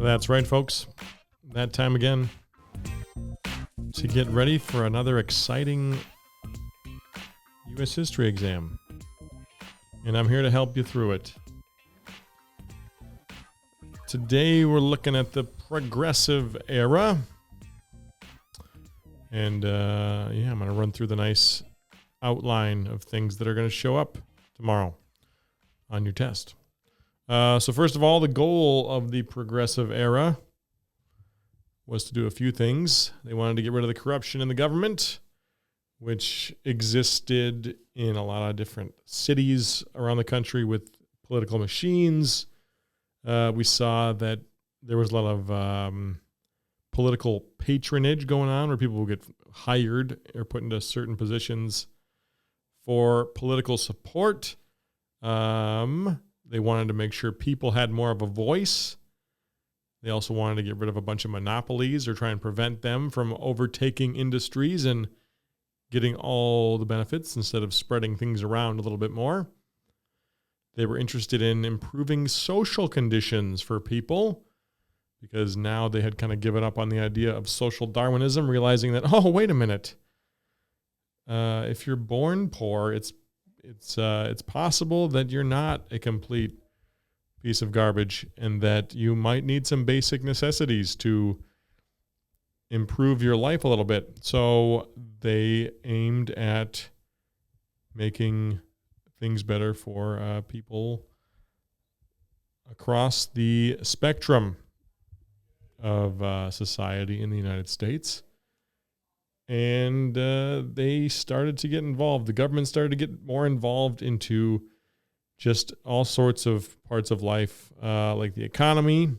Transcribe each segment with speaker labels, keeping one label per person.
Speaker 1: That's right, folks. That time again to get ready for another exciting U.S. history exam. And I'm here to help you through it. Today we're looking at the Progressive Era. And I'm going to run through the nice outline of things that are going to show up tomorrow on your test. So first of all, the goal of the Progressive Era was to do a few things. They wanted to get rid of the corruption in the government, which existed in a lot of different cities around the country with political machines. We saw that there was a lot of political patronage going on where people would get hired or put into certain positions for political support. They wanted to make sure people had more of a voice. They also wanted to get rid of a bunch of monopolies or try and prevent them from overtaking industries and getting all the benefits instead of spreading things around a little bit more. They were interested in improving social conditions for people because now they had kind of given up on the idea of social Darwinism, realizing that, oh, wait a minute. If you're born poor, it's possible that you're not a complete piece of garbage and that you might need some basic necessities to improve your life a little bit. So they aimed at making things better for people across the spectrum of society in the United States. And they started to get involved. The government started to get more involved into just all sorts of parts of life, like the economy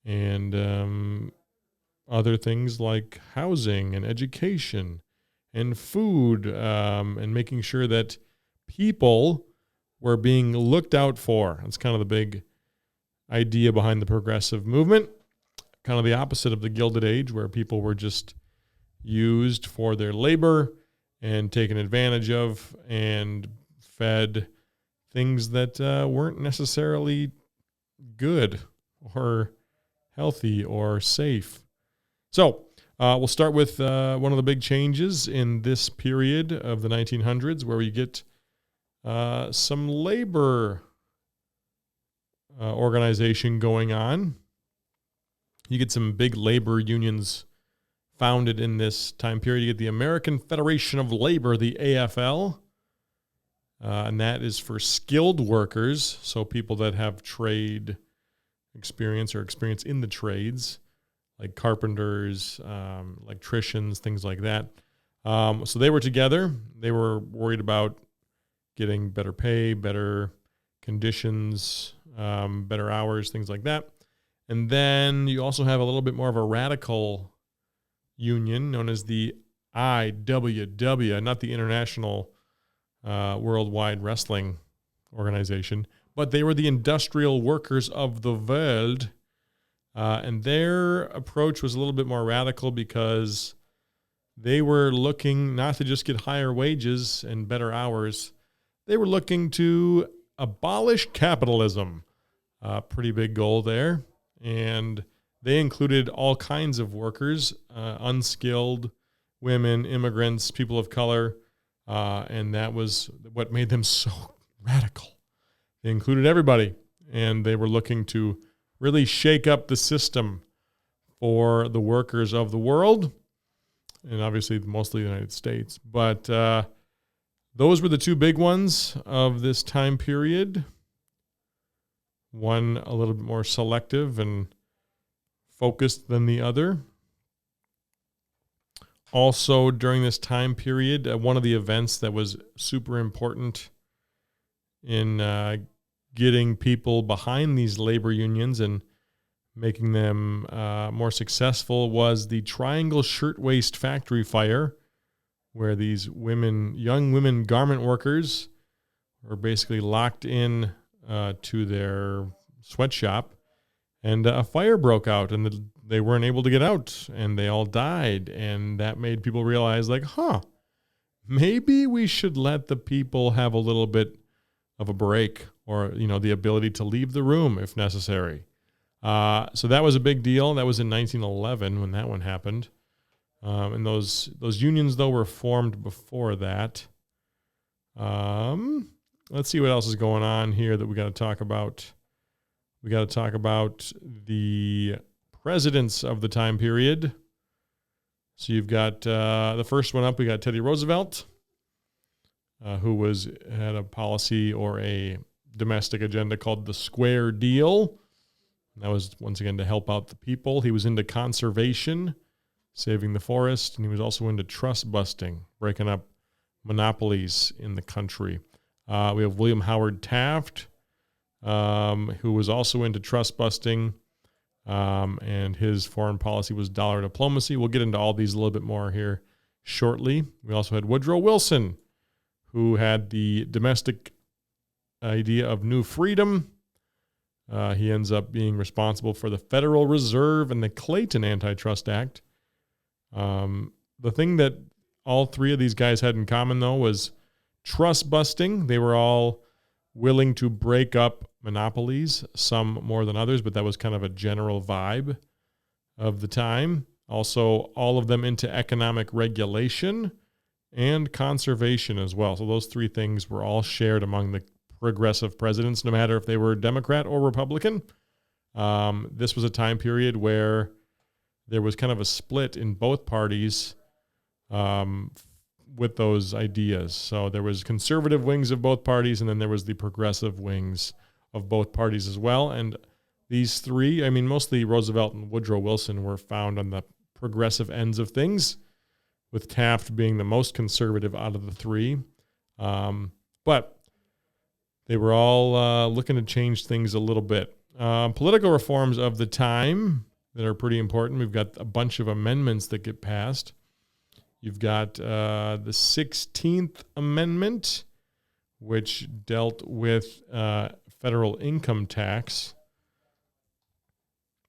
Speaker 1: and other things like housing and education and food, and making sure that people were being looked out for. That's kind of the big idea behind the progressive movement, kind of the opposite of the Gilded Age, where people were just used for their labor and taken advantage of and fed things that weren't necessarily good or healthy or safe. So we'll start with one of the big changes in this period of the 1900s, where we get some labor organization going on. You get some big labor unions founded in this time period. You get the American Federation of Labor, the AFL, and that is for skilled workers, so people that have trade experience or experience in the trades, like carpenters, electricians, things like that. So they were together. They were worried about getting better pay, better conditions, better hours, things like that. And then you also have a little bit more of a radical union known as the IWW, not the International Worldwide Wrestling Organization, but they were the Industrial Workers of the World. And their approach was a little bit more radical because they were looking not to just get higher wages and better hours. They were looking to abolish capitalism. Pretty big goal there. And they included all kinds of workers, unskilled, women, immigrants, people of color, and that was what made them so radical. They included everybody, and they were looking to really shake up the system for the workers of the world, and obviously mostly the United States. But those were the two big ones of this time period. One a little bit more selective and focused than the other. Also, during this time period, one of the events that was super important in getting people behind these labor unions and making them more successful was the Triangle Shirtwaist Factory fire, where these young women garment workers were basically locked in to their sweatshop, and a fire broke out, and they weren't able to get out, and they all died, and that made people realize, like, maybe we should let the people have a little bit of a break, or, the ability to leave the room if necessary. So that was a big deal. That was in 1911 when that one happened. And those unions, though, were formed before that. Let's see what else is going on here that we got to talk about. We got to talk about the presidents of the time period. So you've got the first one up. We got Teddy Roosevelt, who had a policy or a domestic agenda called the Square Deal. That was, once again, to help out the people. He was into conservation, saving the forest, and he was also into trust busting, breaking up monopolies in the country. We have William Howard Taft, who was also into trust busting, and his foreign policy was dollar diplomacy. We'll get into all these a little bit more here shortly. We also had Woodrow Wilson, who had the domestic idea of new freedom. He ends up being responsible for the Federal Reserve and the Clayton Antitrust Act. The thing that all three of these guys had in common, though, was trust busting. They were all willing to break up monopolies, some more than others, but that was kind of a general vibe of the time. Also, all of them into economic regulation and conservation as well. So those three things were all shared among the progressive presidents, no matter if they were Democrat or Republican. This was a time period where there was kind of a split in both parties with those ideas. So there was conservative wings of both parties, and then there was the progressive wings of both parties as well. And these three, I mean, mostly Roosevelt and Woodrow Wilson were found on the progressive ends of things, with Taft being the most conservative out of the three. But they were all looking to change things a little bit. Political reforms of the time that are pretty important. We've got a bunch of amendments that get passed. You've got the 16th Amendment, which dealt with federal income tax,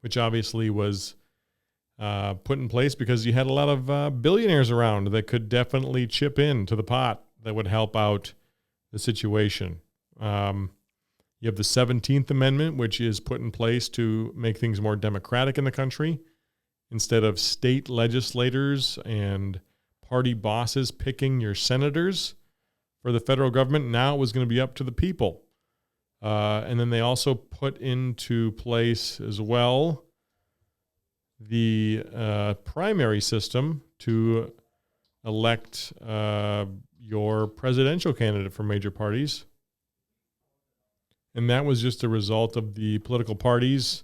Speaker 1: which obviously was put in place because you had a lot of billionaires around that could definitely chip in to the pot that would help out the situation. You have the 17th Amendment, which is put in place to make things more democratic in the country. Instead of state legislators and party bosses picking your senators for the federal government, now it was going to be up to the people. And then they also put into place as well the primary system to elect your presidential candidate for major parties. And that was just a result of the political parties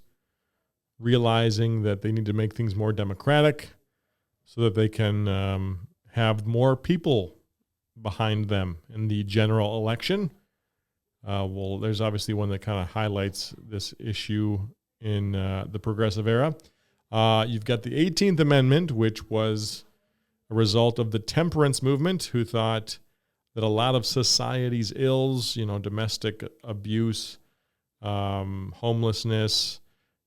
Speaker 1: realizing that they need to make things more democratic so that they can have more people behind them in the general election. Well, there's obviously one that kind of highlights this issue in the progressive era. You've got the 18th Amendment, which was a result of the temperance movement, who thought that a lot of society's ills, domestic abuse, homelessness,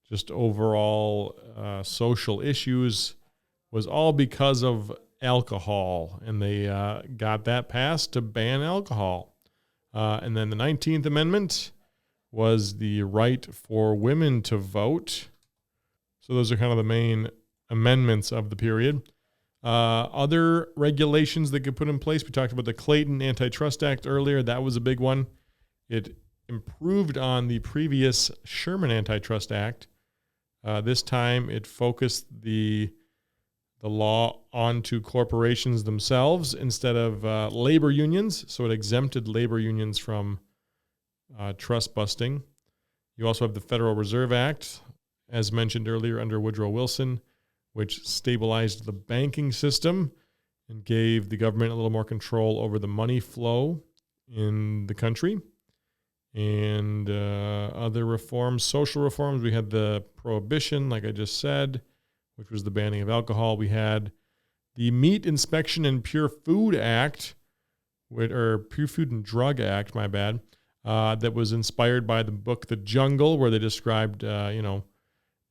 Speaker 1: just overall social issues, was all because of alcohol. And they got that passed to ban alcohol. And then the 19th Amendment was the right for women to vote. So those are kind of the main amendments of the period. Other regulations that get put in place, we talked about the Clayton Antitrust Act earlier. That was a big one. It improved on the previous Sherman Antitrust Act. This time it focused the law onto corporations themselves instead of labor unions. So it exempted labor unions from trust busting. You also have the Federal Reserve Act, as mentioned earlier, under Woodrow Wilson, which stabilized the banking system and gave the government a little more control over the money flow in the country. And other reforms, social reforms, we had the prohibition, like I just said, which was the banning of alcohol. We had the Meat Inspection and Pure Food Act, or Pure Food and Drug Act, my bad, that was inspired by the book The Jungle, where they described,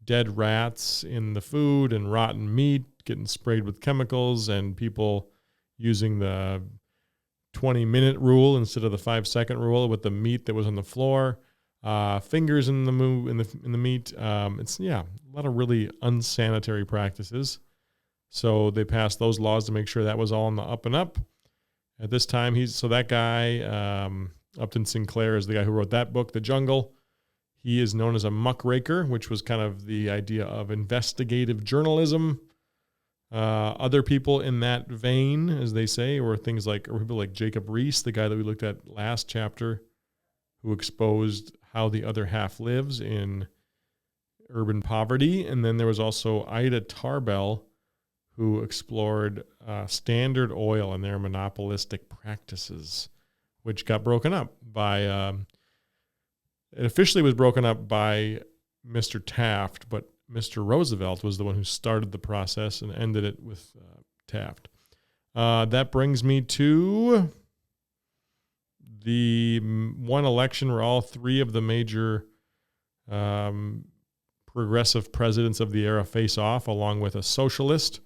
Speaker 1: dead rats in the food and rotten meat getting sprayed with chemicals and people using the 20-minute rule instead of the 5-second rule with the meat that was on the floor. fingers in the meat. It's a lot of really unsanitary practices. So they passed those laws to make sure that was all on the up and up. At this time, that guy, Upton Sinclair, is the guy who wrote that book, The Jungle. He is known as a muckraker, which was kind of the idea of investigative journalism. Other people in that vein, as they say, were people like Jacob Riis, the guy that we looked at last chapter, who exposed how the other half lives in urban poverty. And then there was also Ida Tarbell, who explored Standard Oil and their monopolistic practices, which got broken up by... It officially was broken up by Mr. Taft, but Mr. Roosevelt was the one who started the process and ended it with Taft. That brings me to the one election where all three of the major progressive presidents of the era face off, along with a socialist.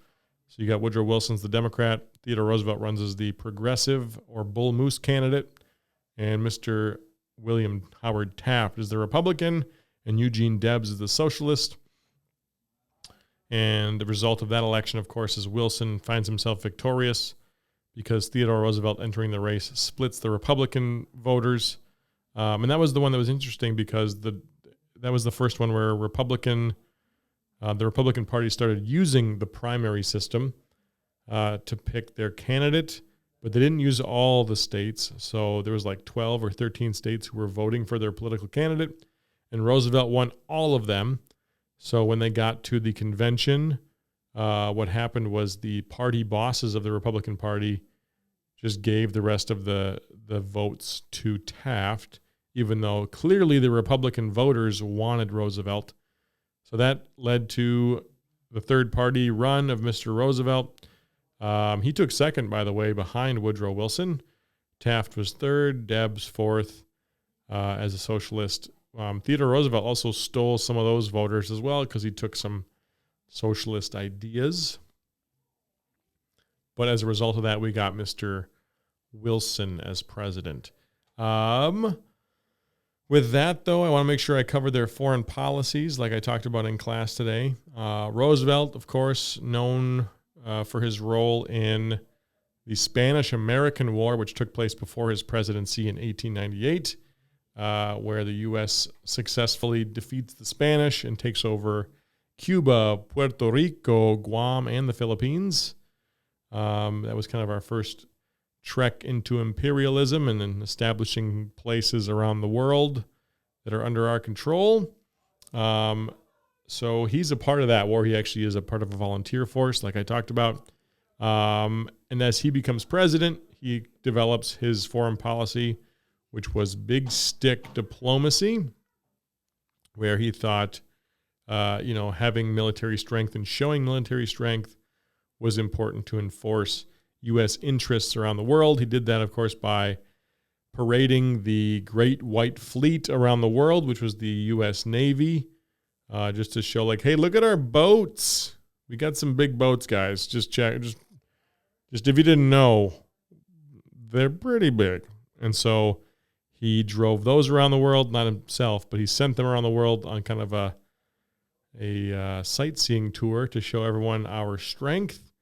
Speaker 1: So you got Woodrow Wilson's the Democrat, Theodore Roosevelt runs as the progressive or bull moose candidate, and Mr. William Howard Taft is the Republican, and Eugene Debs is the socialist. And the result of that election, of course, is Wilson finds himself victorious because Theodore Roosevelt entering the race splits the Republican voters. And that was the one that was interesting because that was the first one where the Republican Party started using the primary system to pick their candidate. But they didn't use all the states, so there was like 12 or 13 states who were voting for their political candidate, and Roosevelt won all of them. So when they got to the convention, what happened was the party bosses of the Republican Party just gave the rest of the votes to Taft, even though clearly the Republican voters wanted Roosevelt. So that led to the third party run of Mr. Roosevelt. He took second, by the way, behind Woodrow Wilson. Taft was third, Debs fourth as a socialist. Theodore Roosevelt also stole some of those voters as well because he took some socialist ideas. But as a result of that, we got Mr. Wilson as president. With that, though, I want to make sure I cover their foreign policies like I talked about in class today. Roosevelt, of course, known for his role in the Spanish-American War, which took place before his presidency in 1898, where the U.S. successfully defeats the Spanish and takes over Cuba, Puerto Rico, Guam, and the Philippines. That was kind of our first trek into imperialism and then establishing places around the world that are under our control. So he's a part of that war. He actually is a part of a volunteer force, like I talked about. And as he becomes president, he develops his foreign policy, which was big stick diplomacy, where he thought, having military strength and showing military strength was important to enforce U.S. interests around the world. He did that, of course, by parading the Great White Fleet around the world, which was the U.S. Navy, just to show like, hey, look at our boats. We got some big boats, guys. Just check. Just if you didn't know, they're pretty big. And so he drove those around the world, not himself, but he sent them around the world on kind of a sightseeing tour to show everyone our strength.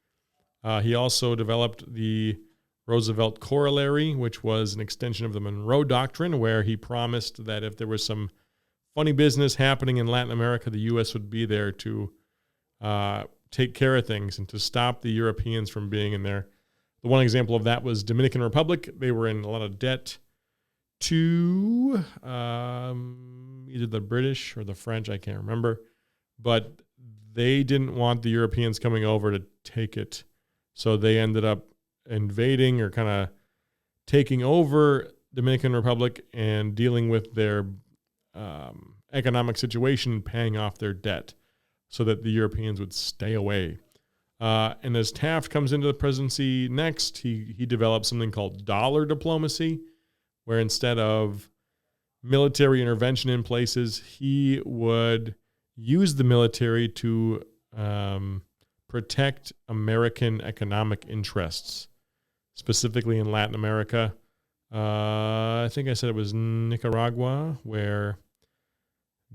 Speaker 1: He also developed the Roosevelt Corollary, which was an extension of the Monroe Doctrine, where he promised that if there was some funny business happening in Latin America, the U.S. would be there to take care of things and to stop the Europeans from being in there. The one example of that was Dominican Republic. They were in a lot of debt to either the British or the French, I can't remember. But they didn't want the Europeans coming over to take it. So they ended up invading or kind of taking over Dominican Republic and dealing with their economic situation, paying off their debt so that the Europeans would stay away. And as Taft comes into the presidency next, he develops something called dollar diplomacy, where instead of military intervention in places, he would use the military to protect American economic interests, specifically in Latin America. I think I said it was Nicaragua, where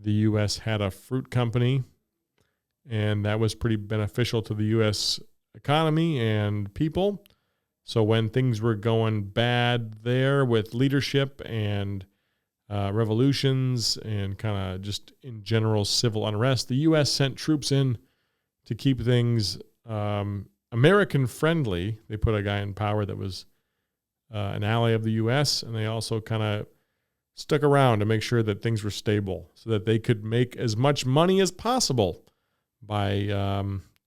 Speaker 1: the U.S. had a fruit company, and that was pretty beneficial to the U.S. economy and people. So when things were going bad there with leadership and revolutions and kind of just in general civil unrest, the U.S. sent troops in to keep things American friendly. They put a guy in power that was an ally of the U.S., and they also kind of stuck around to make sure that things were stable so that they could make as much money as possible by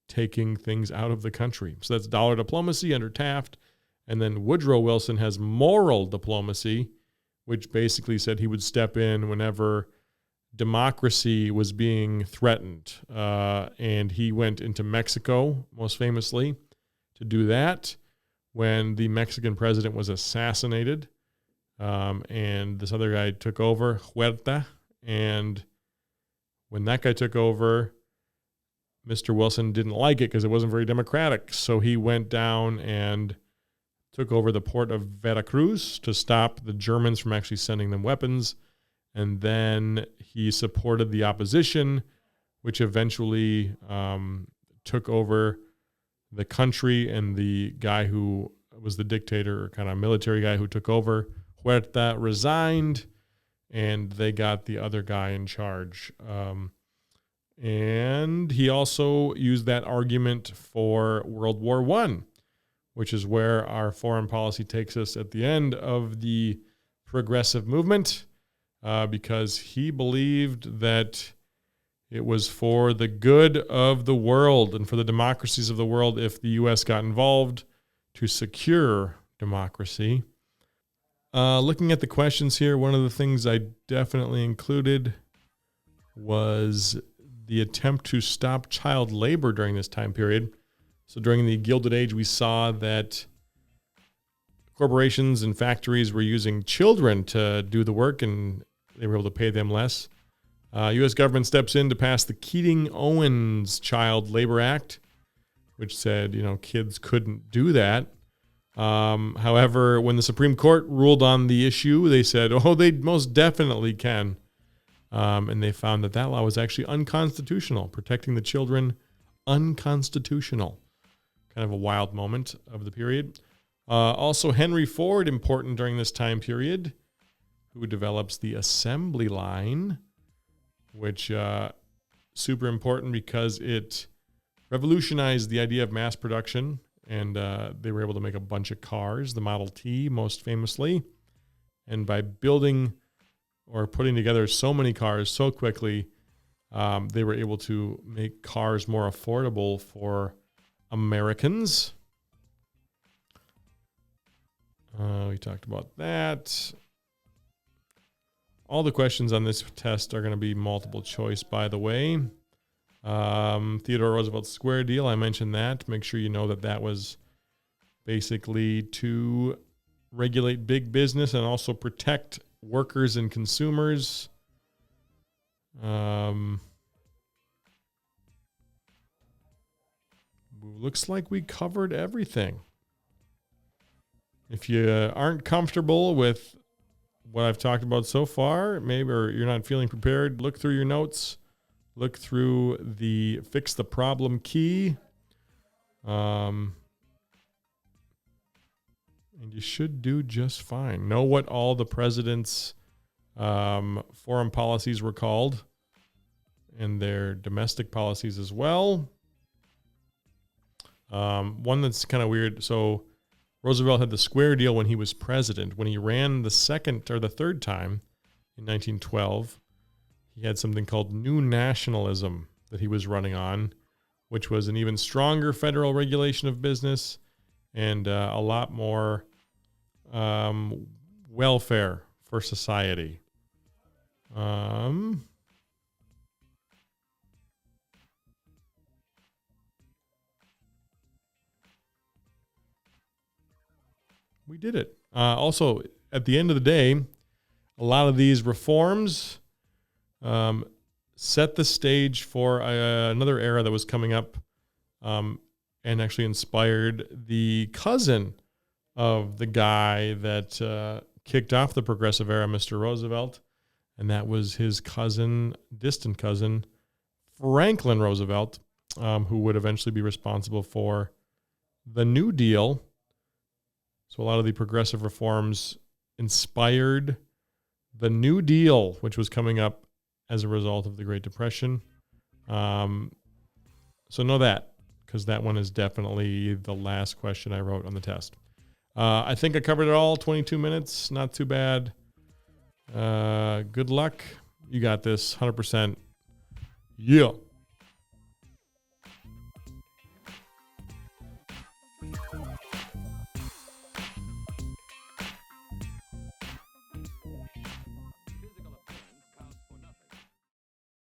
Speaker 1: taking things out of the country. So that's dollar diplomacy under Taft. And then Woodrow Wilson has moral diplomacy, which basically said he would step in whenever democracy was being threatened. And he went into Mexico, most famously, to do that when the Mexican president was assassinated. And this other guy took over, Huerta. And when that guy took over, Mr. Wilson didn't like it because it wasn't very democratic. So he went down and took over the port of Veracruz to stop the Germans from actually sending them weapons. And then he supported the opposition, which eventually took over the country. And the guy who was the dictator, or kind of military guy who took over, Huerta, resigned, and they got the other guy in charge. And he also used that argument for World War I, which is where our foreign policy takes us at the end of the progressive movement, because he believed that it was for the good of the world and for the democracies of the world if the U.S. got involved to secure democracy. Looking at the questions here, one of the things I definitely included was the attempt to stop child labor during this time period. So during the Gilded Age, we saw that corporations and factories were using children to do the work, and they were able to pay them less. U.S. government steps in to pass the Keating-Owens Child Labor Act, which said, kids couldn't do that. However, when the Supreme Court ruled on the issue, they said, they most definitely can. And they found that law was actually unconstitutional, protecting the children, unconstitutional. Kind of a wild moment of the period. Also, Henry Ford, important during this time period, who develops the assembly line, which super important because it revolutionized the idea of mass production, and they were able to make a bunch of cars, the Model T most famously. And by building or putting together so many cars so quickly, they were able to make cars more affordable for Americans. We talked about that. All the questions on this test are going to be multiple choice, by the way. Theodore Roosevelt's Square Deal, I mentioned that. Make sure you know that was basically to regulate big business and also protect workers and consumers. Looks like we covered everything. If you aren't comfortable with what I've talked about so far, maybe, or you're not feeling prepared, look through your notes. Look through the Fix the Problem key. And you should do just fine. Know what all the president's foreign policies were called, and their domestic policies as well. One that's kind of weird. So Roosevelt had the Square Deal when he was president. When he ran the second or the third time in 1912, he had something called New Nationalism that he was running on, which was an even stronger federal regulation of business and a lot more welfare for society. We did it. Also, at the end of the day, a lot of these reforms set the stage for another era that was coming up, and actually inspired the cousin of the guy that kicked off the progressive era, Mr. Roosevelt. And that was his cousin, distant cousin, Franklin Roosevelt, who would eventually be responsible for the New Deal. So a lot of the progressive reforms inspired the New Deal, which was coming up as a result of the Great Depression. So know that, because that one is definitely the last question I wrote on the test. I think I covered it all. 22 minutes, not too bad. Good luck. You got this, 100%. Yeah.